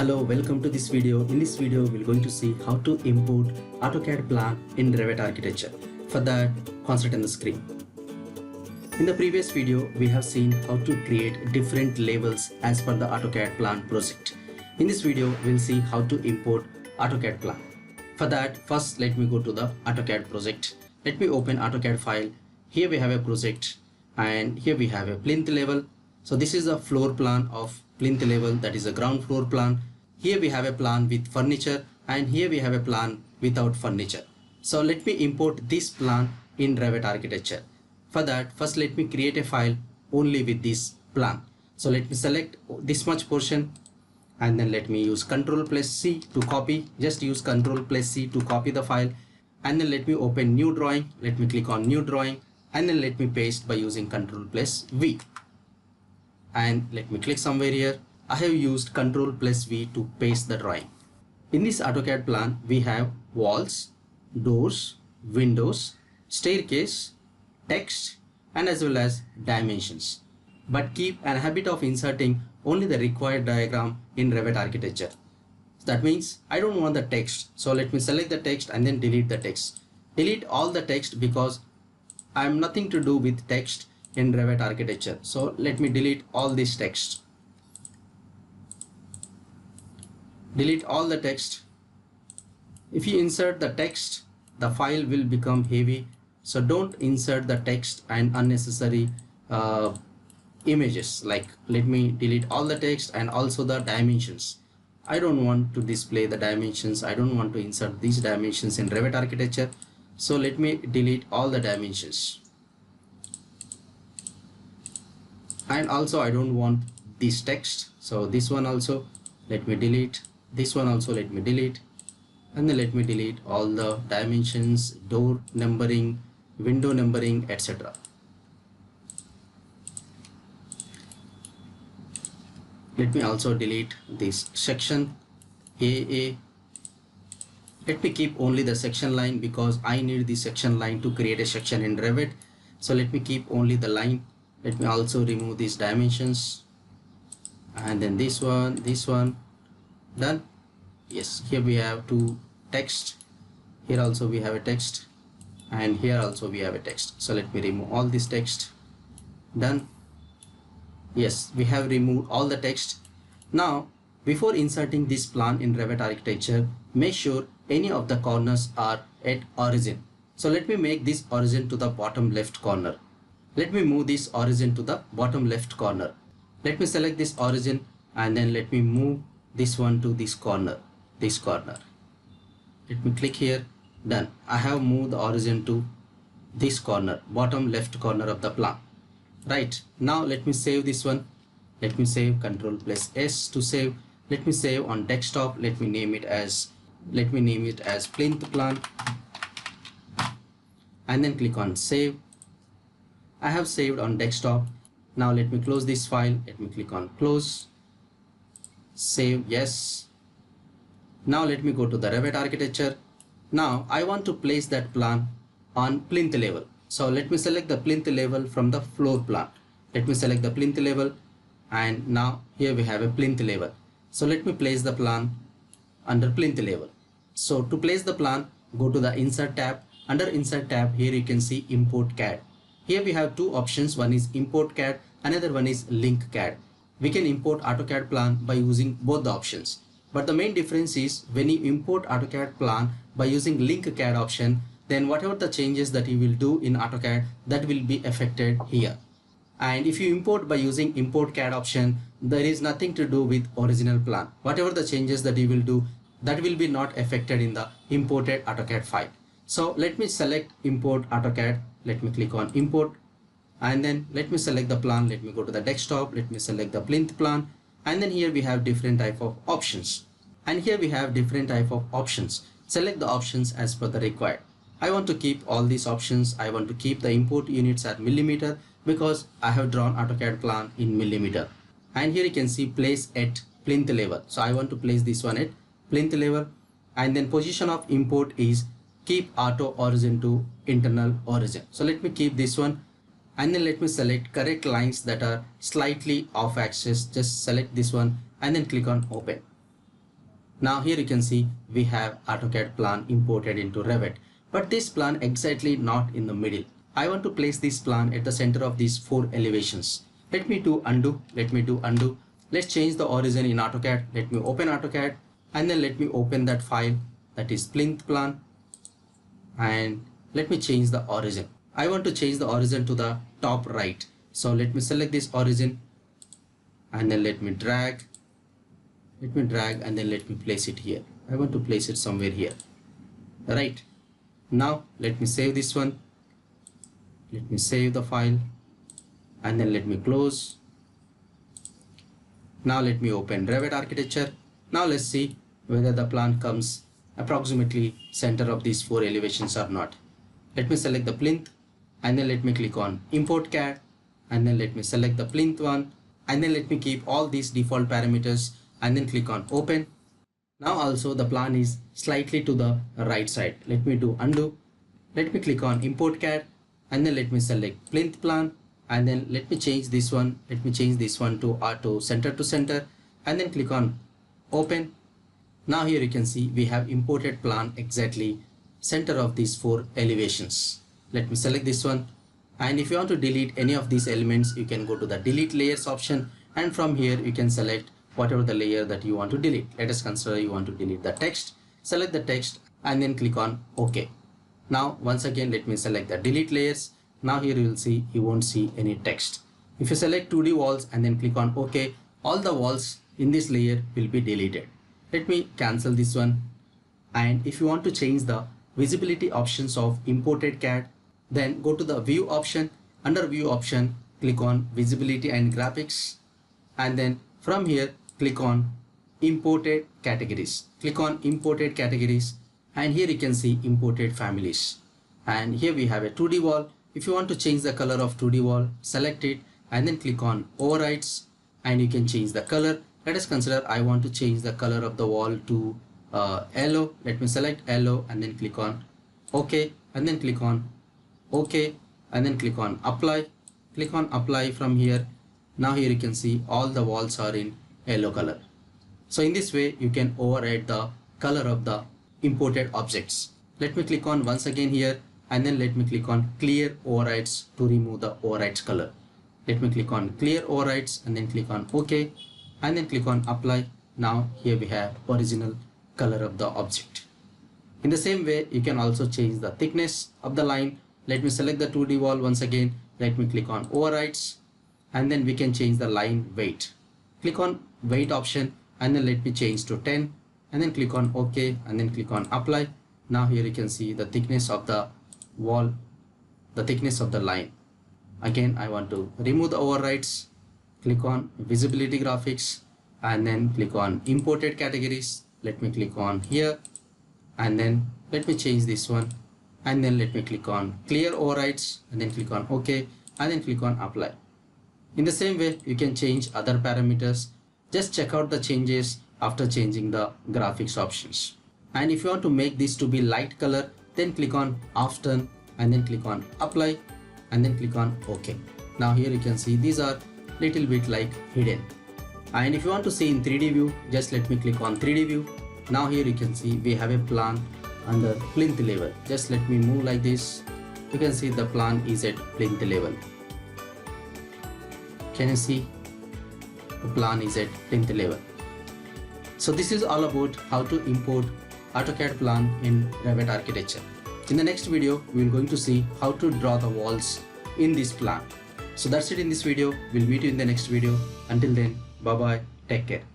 Hello, welcome to this video. In this video, we're going to see how to import AutoCAD plan in Revit architecture. For that, concentrate on the screen. In the previous video, we have seen how to create different levels as per the AutoCAD plan project. In this video, we'll see how to import AutoCAD plan. For that, first let me go to the AutoCAD project. Let me open AutoCAD file. Here we have a project and here we have a plinth level. So this is a floor plan of plinth level, that is a ground floor plan. Here we have a plan with furniture and here we have a plan without furniture. So let me import this plan in Revit architecture. For that, first let me create a file only with this plan. So let me select this much portion and then let me use Ctrl+C to copy. Just use Ctrl+C to copy the file and then let me open new drawing. Let me click on new drawing and then let me paste by using Ctrl+V. And let me click somewhere here. I have used Ctrl+V to paste the drawing. In this AutoCAD plan, we have walls, doors, windows, staircase, text, and as well as dimensions. But keep an habit of inserting only the required diagram in Revit architecture. That means I don't want the text. So let me select the text and then delete the text. Delete all the text because I am nothing to do with text in Revit architecture. So let me delete all this text. Delete all the text. If you insert the text, the file will become heavy. So don't insert the text and unnecessary images. Like let me delete all the text and also the dimensions. I don't want to display the dimensions. I don't want to insert these dimensions in Revit architecture. So let me delete all the dimensions. And also I don't want this text, so this one also let me delete, this one also let me delete, and then let me delete all the dimensions, door numbering, window numbering, etc. Let me also delete this section AA. Let me keep only the section line because I need the section line to create a section in Revit. So let me keep only the line. Let me also remove these dimensions and then this one, done. Yes, here we have two text, here also we have a text and here also we have a text. So let me remove all this text, done. Yes, we have removed all the text. Now before inserting this plan in Revit architecture, make sure any of the corners are at origin. So let me make this origin to the bottom left corner. Let me move this origin to the bottom left corner. Let me select this origin and then let me move this one to this corner, Let me click here, done. I have moved the origin to this corner, bottom left corner of the plan. Right, now let me save this one. Let me save, Ctrl+S to save. Let me save on desktop. Let me name it as plinth plan and then click on save. I have saved on desktop. Now let me close this file. Let me click on close, save, yes. Now let me go to the Revit architecture. Now I want to place that plan on plinth level. So let me select the plinth level from the floor plan. Let me select the plinth level and now here we have a plinth level. So let me place the plan under plinth level. So to place the plan, go to the insert tab. Under insert tab, here you can see import CAD. Here we have two options. One is import CAD, another one is link CAD. We can import AutoCAD plan by using both the options. But the main difference is when you import AutoCAD plan by using link CAD option, then whatever the changes that you will do in AutoCAD, that will be affected here. And if you import by using import CAD option, there is nothing to do with original plan. Whatever the changes that you will do, that will be not affected in the imported AutoCAD file. So let me select import AutoCAD. Let me click on import and then let me select the plan. Let me go to the desktop. Let me select the plinth plan and then here we have different type of options. And here we have different type of options. Select the options as per the required. I want to keep all these options. I want to keep the import units at millimeter because I have drawn AutoCAD plan in millimeter. And here you can see place at plinth level. So I want to place this one at plinth level and then position of import is keep auto origin to internal origin. So let me keep this one and then let me select correct lines that are slightly off axis. Just select this one and then click on open. Now here you can see we have AutoCAD plan imported into Revit, but this plan exactly not in the middle. I want to place this plan at the center of these 4 elevations. Let me do undo. Let's change the origin in AutoCAD. Let me open AutoCAD and then let me open that file, that is plinth plan, and let me change the origin. I want to change the origin to the top right. So let me select this origin and then let me drag and then let me place it here. I want to place it somewhere here. Right. Now let me save this one. Let me save the file and then let me close. Now let me open Revit architecture. Now let's see whether the plan comes approximately center of these 4 elevations or not. Let me select the plinth and then let me click on import CAD and then let me select the plinth one and then let me keep all these default parameters and then click on open. Now also the plan is slightly to the right side. Let me do undo. Let me click on import CAD and then let me select plinth plan and then let me change this one. Let me change this one to auto center to center and then click on open. Now here you can see we have imported plan exactly center of these 4 elevations. Let me select this one, and if you want to delete any of these elements you can go to the delete layers option, and from here you can select whatever the layer that you want to delete. Let us consider you want to delete the text. Select the text and then click on OK. Now once again let me select the delete layers. Now here you will see you won't see any text. If you select 2D walls and then click on OK, all the walls in this layer will be deleted. Let me cancel this one, and if you want to change the visibility options of imported CAD, then go to the view option. Under view option click on visibility and graphics, and then from here click on imported categories. Click on imported categories, and here you can see imported families, and here we have a 2D wall. If you want to change the color of 2D wall, select it and then click on overrides and you can change the color. Let us consider I want to change the color of the wall to yellow. Let me select yellow and then click on OK and then click on OK and then click on apply. Click on apply from here. Now here you can see all the walls are in yellow color. So in this way you can override the color of the imported objects. Let me click on once again here and then let me click on clear overrides to remove the overrides color. Let me click on clear overrides and then click on OK and then click on apply. Now here we have original color of the object. In the same way you can also change the thickness of the line. Let me select the 2D wall once again. Let me click on overrides and then we can change the line weight. Click on weight option and then let me change to 10 and then click on OK and then click on apply. Now here you can see the thickness of the wall, the thickness of the line. Again I want to remove the overrides. Click on visibility graphics and then click on imported categories. Let me click on here and then let me change this one and then let me click on clear overrides and then click on OK and then click on apply. In the same way you can change other parameters. Just check out the changes after changing the graphics options. And if you want to make this to be light color, then click on off turn and then click on apply and then click on OK. Now here you can see these are little bit like hidden. And if you want to see in 3D view, just let me click on 3D view. Now here you can see we have a plan under plinth level. Just let me move like this. You can see the plan is at plinth level. Can you see? The plan is at plinth level. So this is all about how to import AutoCAD plan in Revit architecture. In the next video, we are going to see how to draw the walls in this plan. So that's it in this video. We'll meet you in the next video. Until then, bye bye. Take care.